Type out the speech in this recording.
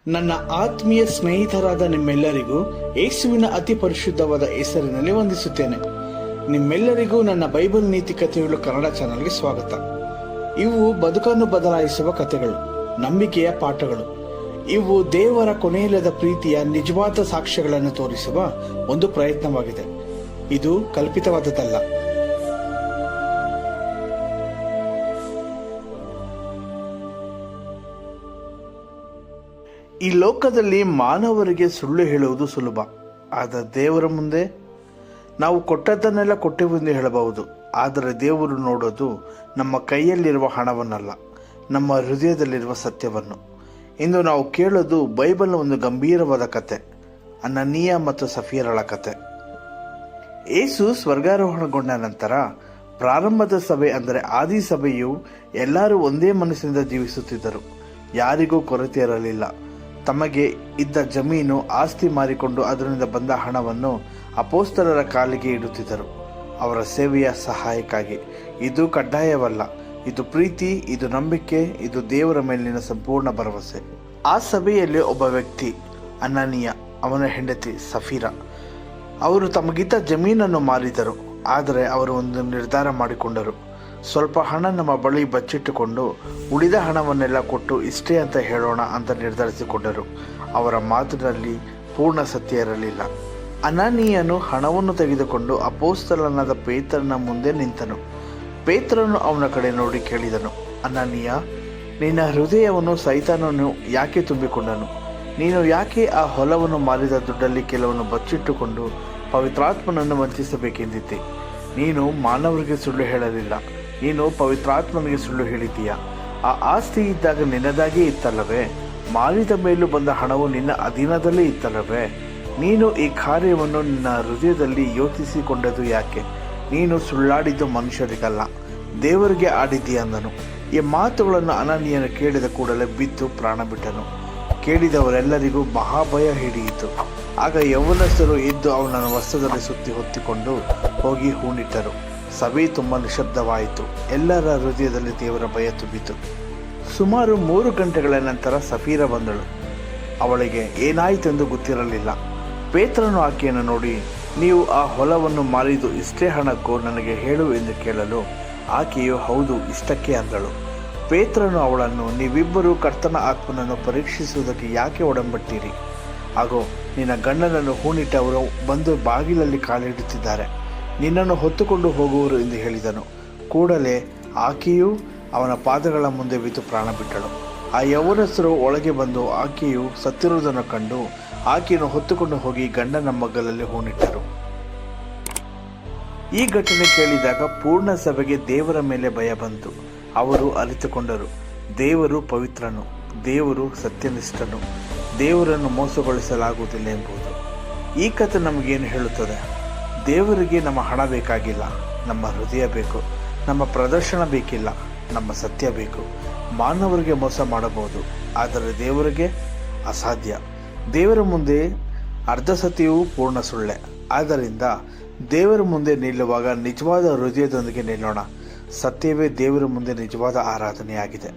ನನ್ನ ಆತ್ಮೀಯ ಸ್ನೇಹಿತರಾದ ನಿಮ್ಮೆಲ್ಲರಿಗೂ ಯೇಸುವಿನ ಅತಿ ಪರಿಶುದ್ಧವಾದ ಹೆಸರಿನಲ್ಲಿ ವಂದಿಸುತ್ತೇನೆ. ನಿಮ್ಮೆಲ್ಲರಿಗೂ ನನ್ನ ಬೈಬಲ್ ನೀತಿ ಕಥೆಗಳು ಕನ್ನಡ ಚಾನೆಲ್ಗೆ ಸ್ವಾಗತ. ಇವು ಬದುಕನ್ನು ಬದಲಾಯಿಸುವ ಕಥೆಗಳು, ನಂಬಿಕೆಯ ಪಾಠಗಳು. ಇವು ದೇವರ ಕೊನೆಯಿಲ್ಲದ ಪ್ರೀತಿಯ ನಿಜವಾದ ಸಾಕ್ಷ್ಯಗಳನ್ನು ತೋರಿಸುವ ಒಂದು ಪ್ರಯತ್ನವಾಗಿದೆ. ಇದು ಕಲ್ಪಿತವಾದದ್ದಲ್ಲ. ಈ ಲೋಕದಲ್ಲಿ ಮಾನವರಿಗೆ ಸುಳ್ಳು ಹೇಳುವುದು ಸುಲಭ. ಆದರೆ ದೇವರ ಮುಂದೆ ನಾವು ಕೊಟ್ಟದ್ದನ್ನೆಲ್ಲ ಕೊಟ್ಟೆವೆಂದು ಹೇಳಬಹುದು. ಆದರೆ ದೇವರು ನೋಡೋದು ನಮ್ಮ ಕೈಯಲ್ಲಿರುವ ಹಣವನ್ನಲ್ಲ, ನಮ್ಮ ಹೃದಯದಲ್ಲಿರುವ ಸತ್ಯವನ್ನು. ಇಂದು ನಾವು ಕೇಳೋದು ಬೈಬಲ್ನ ಒಂದು ಗಂಭೀರವಾದ ಕತೆ, ಅನನೀಯ ಮತ್ತು ಸಫೀರಳ ಕತೆ. ಯೇಸು ಸ್ವರ್ಗಾರೋಹಣಗೊಂಡ ನಂತರ ಪ್ರಾರಂಭದ ಸಭೆ ಅಂದರೆ ಆದಿ ಸಭೆಯು ಎಲ್ಲರೂ ಒಂದೇ ಮನಸ್ಸಿನಿಂದ ಜೀವಿಸುತ್ತಿದ್ದರು. ಯಾರಿಗೂ ಕೊರತೆ ಇರಲಿಲ್ಲ. ತಮಗೆ ಇದ್ದ ಜಮೀನು ಆಸ್ತಿ ಮಾರಿಕೊಂಡು ಅದರಿಂದ ಬಂದ ಹಣವನ್ನು ಅಪೊಸ್ತಲರ ಕಾಲಿಗೆ ಇಡುತ್ತಿದ್ದರು, ಅವರ ಸೇವೆಯ ಸಹಾಯಕ್ಕಾಗಿ. ಇದು ಕಡ್ಡಾಯವಲ್ಲ, ಇದು ಪ್ರೀತಿ, ಇದು ನಂಬಿಕೆ, ಇದು ದೇವರ ಮೇಲಿನ ಸಂಪೂರ್ಣ ಭರವಸೆ. ಆ ಸಭೆಯಲ್ಲಿ ಒಬ್ಬ ವ್ಯಕ್ತಿ ಅನನೀಯ, ಅವನ ಹೆಂಡತಿ ಸಫೀರ. ಅವರು ತಮಗಿದ್ದ ಜಮೀನನ್ನು ಮಾರಿದರು. ಆದರೆ ಅವರು ಒಂದು ನಿರ್ಧಾರ ಮಾಡಿಕೊಂಡರು. ಸ್ವಲ್ಪ ಹಣ ನಮ್ಮ ಬಳಿ ಬಚ್ಚಿಟ್ಟುಕೊಂಡು ಉಳಿದ ಹಣವನ್ನೆಲ್ಲ ಕೊಟ್ಟು ಇಷ್ಟೇ ಅಂತ ಹೇಳೋಣ ಅಂತ ನಿರ್ಧರಿಸಿಕೊಂಡರು. ಅವರ ಮಾತಿನಲ್ಲಿ ಪೂರ್ಣ ಸತ್ಯ ಇರಲಿಲ್ಲ. ಅನನೀಯನು ಹಣವನ್ನು ತೆಗೆದುಕೊಂಡು ಅಪೊಸ್ತಲನಾದ ಪೇತ್ರನ ಮುಂದೆ ನಿಂತನು. ಪೇತ್ರನು ಅವನ ಕಡೆ ನೋಡಿ ಕೇಳಿದನು, ಅನನೀಯ, ನಿನ್ನ ಹೃದಯವನ್ನು ಸೈತಾನನು ಯಾಕೆ ತುಂಬಿಕೊಂಡನು? ನೀನು ಯಾಕೆ ಆ ಹೊಲವನ್ನು ಮಾರಿದ ದುಡ್ಡಲ್ಲಿ ಕೆಲವನ್ನು ಬಚ್ಚಿಟ್ಟುಕೊಂಡು ಪವಿತ್ರಾತ್ಮನನ್ನು ವಂಚಿಸಬೇಕೆಂದಿದ್ದೆ? ನೀನು ಮಾನವರಿಗೆ ಸುಳ್ಳು ಹೇಳಲಿಲ್ಲ, ನೀನು ಪವಿತ್ರಾತ್ಮನಿಗೆ ಸುಳ್ಳು ಹೇಳಿದ್ದೀಯಾ? ಆ ಆಸ್ತಿ ಇದ್ದಾಗ ನಿನ್ನದಾಗೇ ಇತ್ತಲ್ಲವೇ? ಮಾರಿದ ಮೇಲೂ ಬಂದ ಹಣವು ನಿನ್ನ ಅಧೀನದಲ್ಲೇ ಇತ್ತಲ್ಲವೇ? ನೀನು ಈ ಕಾರ್ಯವನ್ನು ನಿನ್ನ ಹೃದಯದಲ್ಲಿ ಯೋಚಿಸಿಕೊಂಡದ್ದು ಯಾಕೆ? ನೀನು ಸುಳ್ಳಾಡಿದ್ದು ಮನುಷ್ಯರಿಗಲ್ಲ, ದೇವರಿಗೆ ಆಡಿದ್ದೀಯ ಅಂದನು. ಈ ಮಾತುಗಳನ್ನು ಅನನೀಯನು ಕೇಳಿದ ಕೂಡಲೇ ಬಿದ್ದು ಪ್ರಾಣ ಬಿಟ್ಟನು. ಕೇಳಿದವರೆಲ್ಲರಿಗೂ ಮಹಾಭಯ ಹಿಡಿಯಿತು. ಆಗ ಯೌವನಸ್ಥರು ಎದ್ದು ಅವನನ್ನು ವಸ್ತ್ರದಲ್ಲಿ ಸುತ್ತಿ ಹೊತ್ತಿಕೊಂಡು ಹೋಗಿ ಹೂಣಿಟ್ಟರು. ಸಭೆ ತುಂಬ ನಿಶಬ್ದವಾಯಿತು. ಎಲ್ಲರ ಹೃದಯದಲ್ಲಿ ದೇವರ ಭಯ ತುಂಬಿತು. ಸುಮಾರು 3 ಗಂಟೆಗಳ ನಂತರ ಸಫೀರ ಬಂದಳು. ಅವಳಿಗೆ ಏನಾಯಿತೆಂದು ಗೊತ್ತಿರಲಿಲ್ಲ. ಪೇತ್ರನು ಆಕೆಯನ್ನು ನೋಡಿ, ನೀವು ಆ ಹೊಲವನ್ನು ಮಾರಿದು ಇಷ್ಟೇ ಹಣಕ್ಕೋ ನನಗೆ ಹೇಳು ಎಂದು ಕೇಳಲು ಆಕೆಯು ಹೌದು, ಇಷ್ಟಕ್ಕೆ ಅಂದಳು. ಪೇತ್ರನು ಅವಳನ್ನು, ನೀವಿಬ್ಬರು ಕರ್ತನ ಆತ್ಮನನ್ನು ಪರೀಕ್ಷಿಸುವುದಕ್ಕೆ ಯಾಕೆ ಒಡಂಬಟ್ಟಿರಿ? ಹಾಗೂ ನಿನ್ನ ಗಂಡನನ್ನು ಹೂಣಿಟ್ಟವರು ಬಂದು ಬಾಗಿಲಲ್ಲಿ ಕಾಲಿಡುತ್ತಿದ್ದಾರೆ, ನಿನ್ನನ್ನು ಹೊತ್ತುಕೊಂಡು ಹೋಗುವರು ಎಂದು ಹೇಳಿದನು. ಕೂಡಲೇ ಆಕೆಯು ಅವನ ಪಾದಗಳ ಮುಂದೆ ಬಿದ್ದು ಪ್ರಾಣ ಬಿಟ್ಟಳು. ಆ ಯೌವನಸ್ಥರು ಒಳಗೆ ಬಂದು ಆಕೆಯು ಸತ್ತಿರುವುದನ್ನು ಕಂಡು ಆಕೆಯನ್ನು ಹೊತ್ತುಕೊಂಡು ಹೋಗಿ ಗಂಡನ ಮಗ್ಗಲಲ್ಲಿ ಹೂಣಿಟ್ಟರು. ಈ ಘಟನೆ ಕೇಳಿದಾಗ ಪೂರ್ಣ ಸಭೆಗೆ ದೇವರ ಮೇಲೆ ಭಯ ಬಂತು. ಅವರು ಅರಿತುಕೊಂಡರು, ದೇವರು ಪವಿತ್ರನು, ದೇವರು ಸತ್ಯನಿಷ್ಠನು, ದೇವರನ್ನು ಮೋಸಗೊಳಿಸಲಾಗುವುದಿಲ್ಲ ಎಂಬುದು. ಈ ಕಥೆ ನಮಗೇನು ಹೇಳುತ್ತದೆ? ದೇವರಿಗೆ ನಮ್ಮ ಹಣ ಬೇಕಾಗಿಲ್ಲ, ನಮ್ಮ ಹೃದಯ ಬೇಕು. ನಮ್ಮ ಪ್ರದರ್ಶನ ಬೇಕಿಲ್ಲ, ನಮ್ಮ ಸತ್ಯ ಬೇಕು. ಮಾನವರಿಗೆ ಮೋಸ ಮಾಡಬಹುದು, ಆದರೆ ದೇವರಿಗೆ ಅಸಾಧ್ಯ. ದೇವರ ಮುಂದೆ ಅರ್ಧ ಸತ್ಯವೂ ಪೂರ್ಣ ಸುಳ್ಳೆ. ಆದ್ದರಿಂದ ದೇವರ ಮುಂದೆ ನಿಲ್ಲುವಾಗ ನಿಜವಾದ ಹೃದಯದೊಂದಿಗೆ ನಿಲ್ಲೋಣ. ಸತ್ಯವೇ ದೇವರ ಮುಂದೆ ನಿಜವಾದ ಆರಾಧನೆಯಾಗಿದೆ.